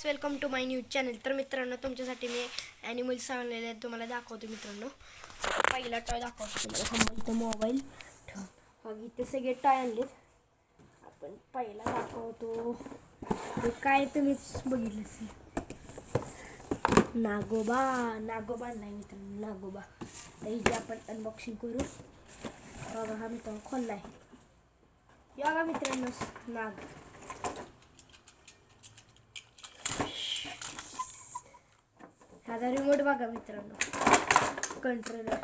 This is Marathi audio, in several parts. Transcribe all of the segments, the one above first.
Guys, welcome to my news channel. तर मित्रांनो, तुमच्यासाठी मी ॲनिमल्स आणलेले आहेत, तुम्हाला दाखवतो. मित्रांनो, पहिला टॉय दाखवतो तुम्हाला. इथं मोबाईल ठेव. इथे सगळे टॉय आणलेत. आपण पहिला दाखवतो. हे काय तुम्हीच बघितलं असेल, नागोबा नाही मित्रांनो, नागोबा. तर हिची आपण अनबॉक्सिंग करू. बघा, हा मित्रांनो खोलला आहे. या का मित्रांनो, नाग. ह्याचा रिमोट बघा मित्रांनो, कंट्रोलर.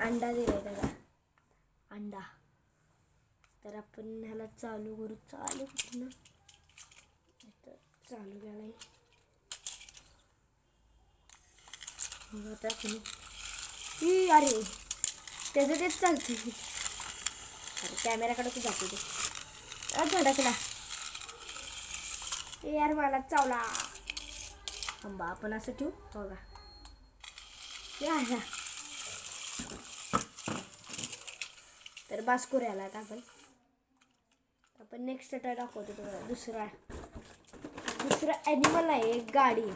अंडा दिलाय त्याला, अंडा. तर आपण ह्याला चालू करू. चालू कुठलं चालू केलाय आता आपण. अरे त्याचं तेच चालते. अरे कॅमेराकडे तू जातो ते झडकला. यार मला चावला. आंबा आपण असं ठेवू. बघा, या तर बास करूयाला. आता आपण नेक्स्ट टॉय दाखवतो तुम्हाला. दुसरा ॲनिमल आहे, एक गाडी आहे.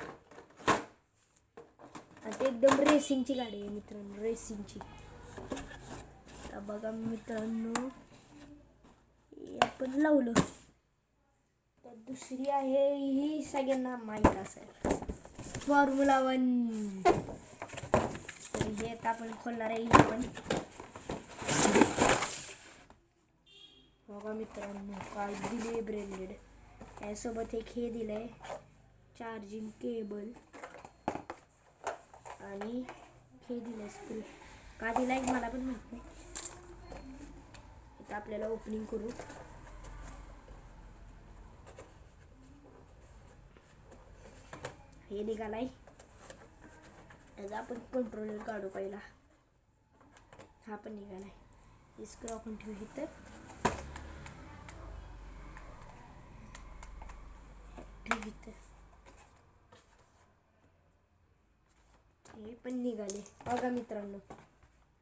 आणि ते एकदम रेसिंगची गाडी आहे मित्रांनो, रेसिंगची. तर बघा मित्रांनो, आपण लावलं. तर दुसरी आहे, ही सगळ्यांना माहीत असेल, फॉर्म्युला 1. तर हे आता आपण खोलणार आहे. ही पण बघा मित्रांनो, काय दिले ब्रँडेड. यासोबत एक हे दिलंय, चार्जिंग केबल. आणि हे दिलंय स्क्रू. का दिलाय मला पण माहित नाही. आता आपल्याला ओपनिंग करू. हे निघालाय. याचा आपण कंट्रोलर काढू पहिला. हा पण निघालाय. हे स्क्रू आपण ठेवू इथं. हे पण निघाले. बघा मित्रांनो,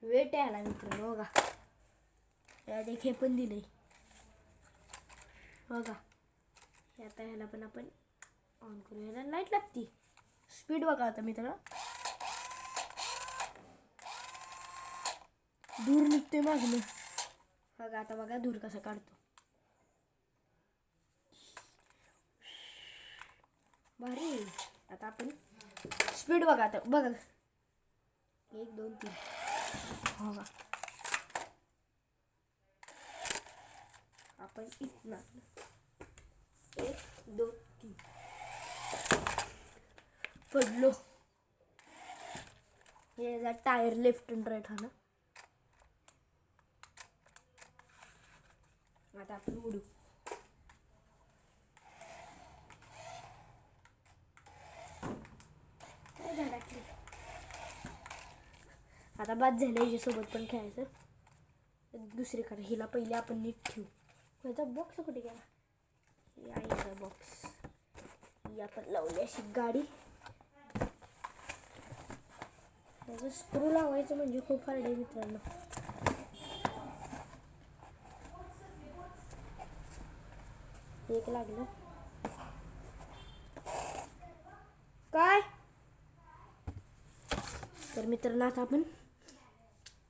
वेट आला मित्रांनो. बघा, यात एक हे पण दिलंय. बघा, आता ह्याला पण आपण ऑन करू. ह्याला लाईट लागती. स्पीड बघा आता मित्रांनो, धूर निघतोय मागणं. बघा आता, बघा धूर कसा काढतो. भारी. आता आपण स्पीड बघा. आता बघा, 1 2 3. बघा, आपण इथं 1 2 3 पडलो. हे टायर लेफ्ट अँड राईट. हा ना. आता आपण उडू. आता बाद झालं. याच्यासोबत पण खेळायचं. दुसरीकडे हिला पहिले आपण नीट ठेवू. ह्याचा बॉक्स कुठे गेला? याचा बॉक्स. ही आपण लावली अशी गाडी. त्याचं स्क्रू लावायचं म्हणजे खूप हार्ड आहे मित्रांनो. एक लागलं. काय तर मित्रांनो, आता आपण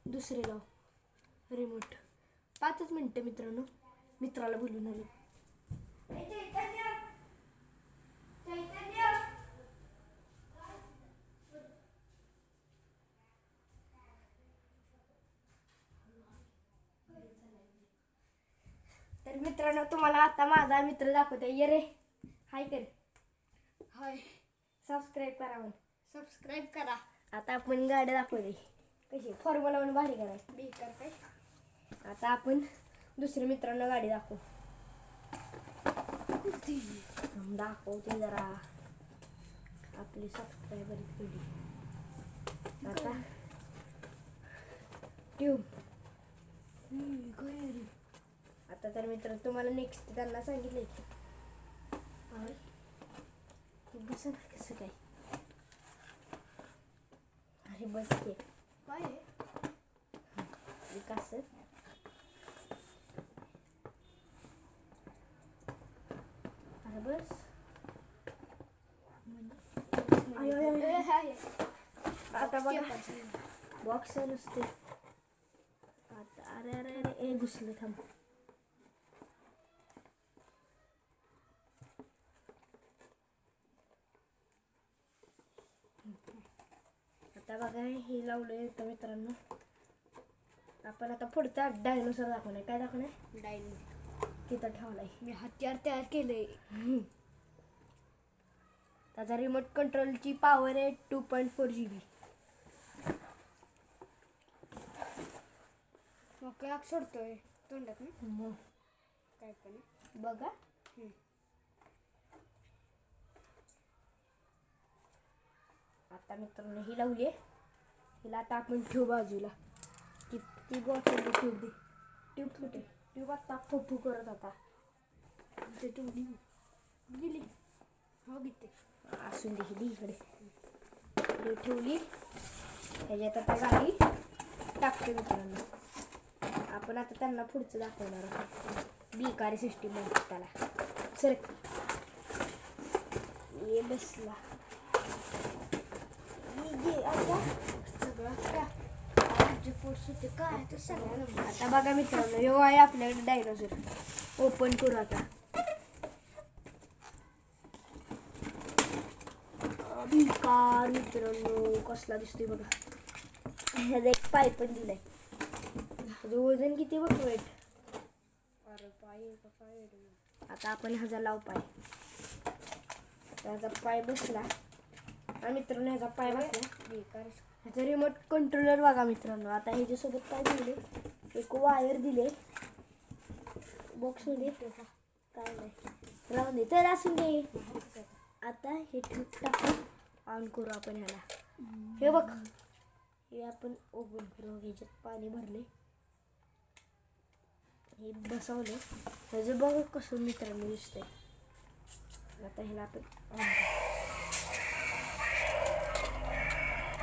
दुसरे लावू. रिमोट 5 मिनिटं मित्रांनो. मित्राला बोलून आलो. तर मित्रांनो, तुम्हाला आता माझा मित्र दाखवते. ये रे, हाय कर. हाय. सबस्क्राईब करा. सबस्क्राईब करा. आता आपण गाडी दाखवते कशी. फॉर्म्युला 1 भारी करायची. बेकार काय. आता आपण दुसऱ्या मित्रांना गाडी दाखवू. दाखवते जरा. आपली सबस्क्रायबर केली. आता ट्यूब. आता तर मित्र, तुम्हाला नेक्स्ट त्यांना सांगितले. कसं काय. अरे बस के काय विकास. अरे बस. आता बघा बॉक्स नुसते आता अरे अरे अरे ए घुसलं थांब. आता बघा हे लावलंय तर मित्रांनो. आपण आता पुढचा डायनोसॉर दाखवणार. काय दाखवणार? डायनो तिथं ठेवलाय. मी हत्यार तयार केलंय. त्याचा रिमोट कंट्रोलची पॉवर आहे 2.4 GB. मग काय सोडतोय तोंडात ना काय पण बघा. आता मित्रांनो ही लावली आहे. हिला आता आपण ठेवू बाजूला. ती बॉटल ठेवू दे. ट्यूब कुठे? ट्यूब आता फुफू करत आता ते ठेवली गेली. हो घेते असून दे ही इकडे ठेवली. ह्याच्यात आता गाडी टाकते मित्रांनो. आपण आता त्यांना पुढचं दाखवणार आहोत. बिकारी सिस्टीम म्हणतात त्याला. सर ये बसला आता बघा मित्रांनो ह्यो आहे आपल्याकडे डायनोसॉर. ओपन करू आता. बिकार मित्रांनो कसला दिसतोय बघा. ह्याचा एक पाय पण दिलाय. त्याचं वजन किती बघ वेट. आता आपण ह्याचा लाव पाय. त्याचा पाय बसला आणि मित्रांनो ह्याचा पाय बसला. ह्याचा रिमोट कंट्रोलर बघा मित्रांनो. आता ह्याच्यासोबत काय दिले? एक वायर दिले बॉक्समध्ये. काय नाही राहून दे तर असून दे. आता हे टाकून ऑन करू आपण ह्याला. हे बघ हे आपण ओपन करू. ह्याच्यात पाणी भरले. हे बसवले. ह्याचं बघ कसं मित्रांनो दिसतंय. आता ह्याला आपण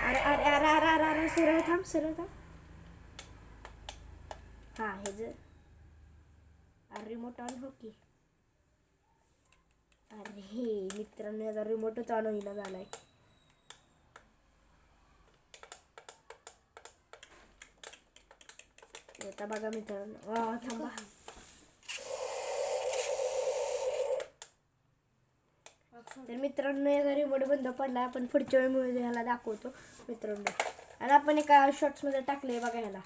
अरे अरे अरे अरे अरे अरे सरळ थांब सरळ थांब. हा ह्याचं रिमोट ऑन हो की. अरे हे मित्रांनो याचा रिमोटच ऑन होईना झालाय. आता बघा मित्रांनो थांबा. तर मित्रांनो याचा रिमोट बंद पडला. आपण पुढच्या वेळी ह्याला दाखवतो मित्रांनो. आणि आपण एका शॉर्ट्समध्ये टाकले बघा ह्याला.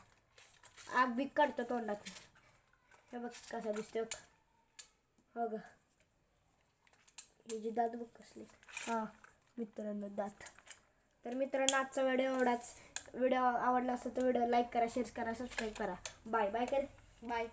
आग बीक काढतो तोंडात. हे बघ कसा दिसतोय. हो ग हे जे दात बघ कसले. हां मित्रांनो दात. तर मित्रांनो आजचा व्हिडिओ एवढाच. व्हिडिओ आवडला असेल तर व्हिडिओ लाईक करा, शेअर करा, सबस्क्राईब करा. बाय बाय कर. बाय.